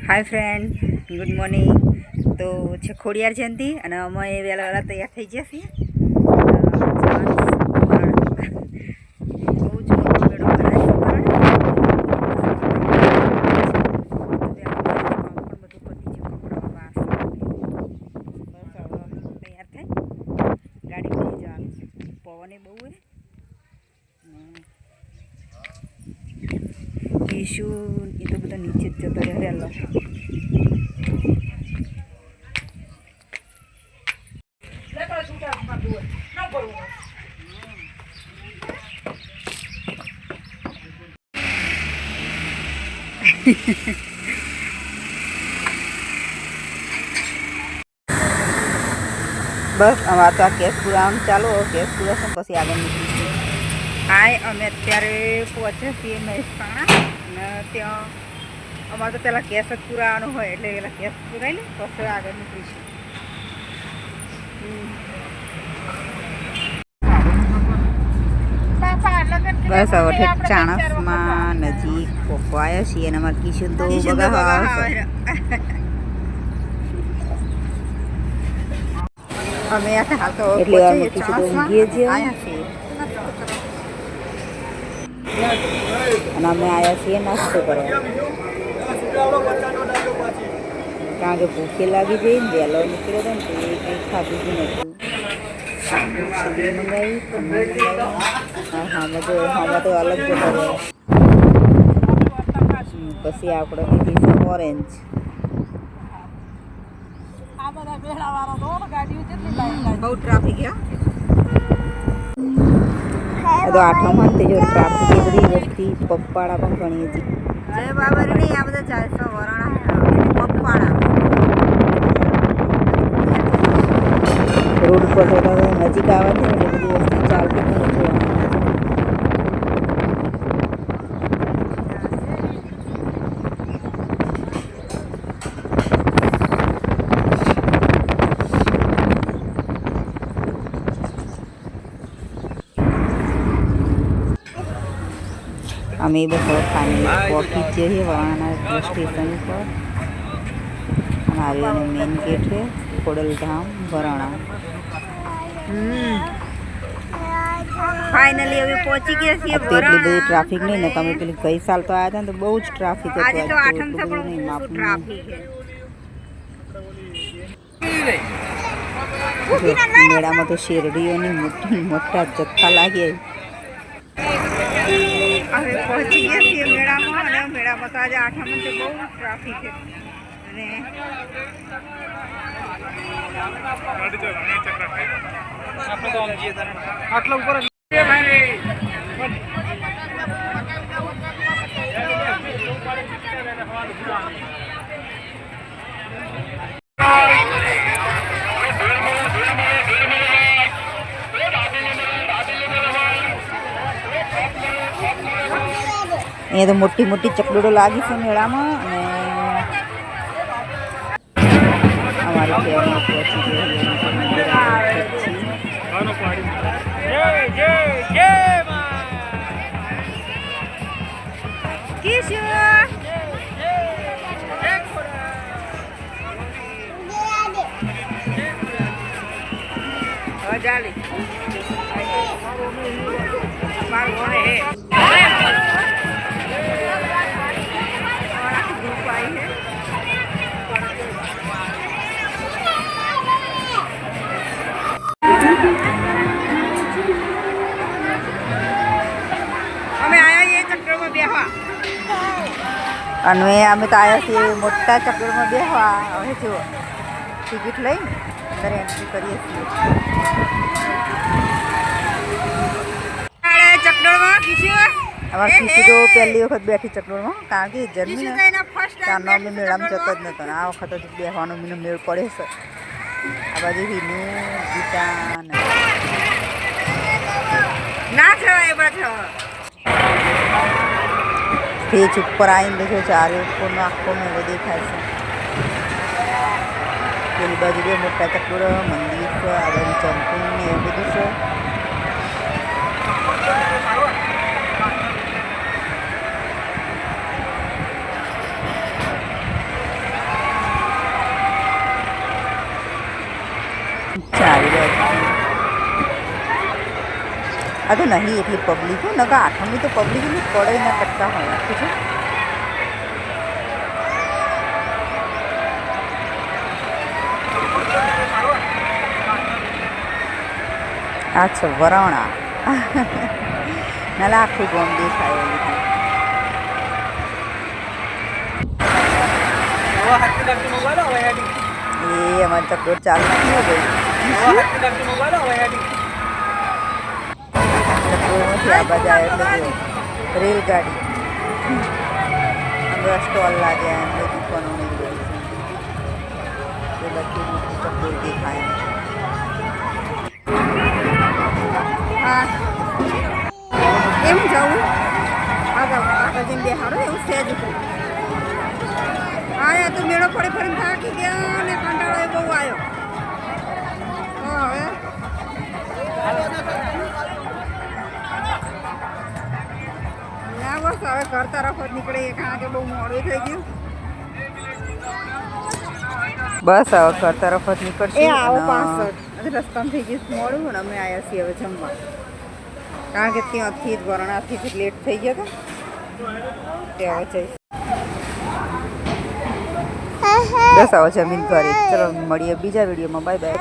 Hi friend, good morning. तो છે ખોડિયાર જયંતિ અને અમે વહેલા વહેલા તૈયાર થઈ ગયા છીએ। બહુ જ મોટો મેળો ભરાય છે અમારે। તૈયાર થઈ ગાડી લઈ જવાનું છે। પવને બહુ હોય કેશુ એ તો બધા નીચે જ જતો રહેલો। બસ અમારે તો આ કેસ પુરાવાનું ચાલો। કેસ પુરાશે પછી આગળ નીકળીશું। હાય, અમે અત્યારે પહોંચ્યા છીએ મહેસાણા અને ત્યાં અમારે તો પહેલાં કેસ જ પુરાવાનો હોય એટલે પહેલાં કેસ પુરાઈ લે પછી આગળ નીકળીશું। બસ હવે ચાણસમાં નજીક પહોંચ્યા છીએ અને અમારે કિશન તો બગા અમે હાલ તો એટલે કિશન તો ઊંઘીએ છીએ અને અમે આવ્યા છીએ નાસ્તો કરવા, કારણ કે ભૂખે લાગી જઈ ને વહેલો નીકળ્યો હતો ને તો એ કંઈ ખાધું જ નહોતું। મંગાવી હા તો અલગ જતો રહ્યો। પછી આપણે લીધી છે ઓરેન્જ। બહુ ટ્રાફિક તો આઠમાં તે જો ટ્રાફિક એ બધી વસ્તી પગપાળા પણ ઘણી હતી। જય બાબરણી આ બધા 400 વરાણા પગપાળા રોડ ઉપર નજીક આવે છે એટલે બધી વસ્તી ચાલતી પણ જોવા। અમે બસ ફાઇનલી પહોંચી જઈએ વરાણા સ્ટેશન ઉપર અને આવી મેઇન ગેટ છે ખોડલધામ વરાણા। ફાઇનલી હવે પહોંચી ગયા છીએ વરાણા। એટલી બધી ટ્રાફિક નહીં ને, તમે પેલી ગઈ સાલ તો આવ્યા હતા ને તો બહુ જ ટ્રાફિક હતું। આજે તો આઠમ છે પણ ટ્રાફિક છે। મેળામાં તો શેરડીઓની મોટા જથ્થા લાગ્યા। હવે પહોંચી ગયા છીએ મેળામાં અને મેળામાં તો આજે આઠમ છે બહુ ટ્રાફિક છે અને આટલા ઉપર અહીંયા તો મોટી મોટી ચકડોળો લાગી છે મેળામાં અને અમારી ફેમિલી પહોંચી અને અમે તો આવ્યા છીએ મોટા ચક્કરમાં બેસવા। હવે જો ટિકિટ લઈને અંદર એન્ટ્રી કરીએ છીએ ચકડોળમાં। અમારે ખીસી તો પહેલી વખત બેઠી ચકડોળમાં, કારણ કે જન્મી ત્યારનો અમે મેળામાં જતો જ નહોતો ને આ વખત જ બેસવાનો મને મેળ પડે છે। આ બાજુ હિનું ગીતા ના જવાય એ બાજુ સ્ટેજ ઉપર આવીને દેખો ચારે ઉપરનો આખો મેળો દેખાય છે। પેલી બાજુ બે મોટા ચકડોળ મંદિર છે, આ બાજુ જમ્પિંગ ને એવું બધું છે। આ તો નહીં એટલી પબ્લિક હો નકા આઠમની તો પબ્લિક એટલી પડે ના કરતા હોય આખું છે. આ છે વરાણા નાલા આખું ગોમ દેખાય એવી રીતે. એ અમારે ચકડોળ ચાલુ નથી હો ભાઈ. ચકડોળમાંથી આ બાજુ આવે એટલે જો રેલગાડી બધા સ્ટોલ લાગ્યા એમ બધી દુકાનો નહીં ગઈ છે. એ બધી મોટી ચકડોળ દેખાય. હા એમ જવું આગળ આગળ જઈને બેહાડો એવું સહેજ આયા તો મેળો ફરી ફરીને થાકી ગયા અને કંટાળો એ બહુ આવ્યો. હવે ના બસ હવે ઘર તરફ જ નીકળે કારણ કે બહુ મોડું થઈ ગયું. બસ હવે ઘર તરફ જ નીકળશે. એ આવો પાછળ રસ્તામાં થઈ ગયું મોડું અને અમે આવ્યા છીએ હવે જમવા કારણ કે ત્યાંથી જ વરણાથી જ લેટ થઈ ગયો હતો તે હવે જઈશ. બસ આવો જમીન ઘરે. ચલો મળીએ બીજા વિડીયોમાં. Bye bye.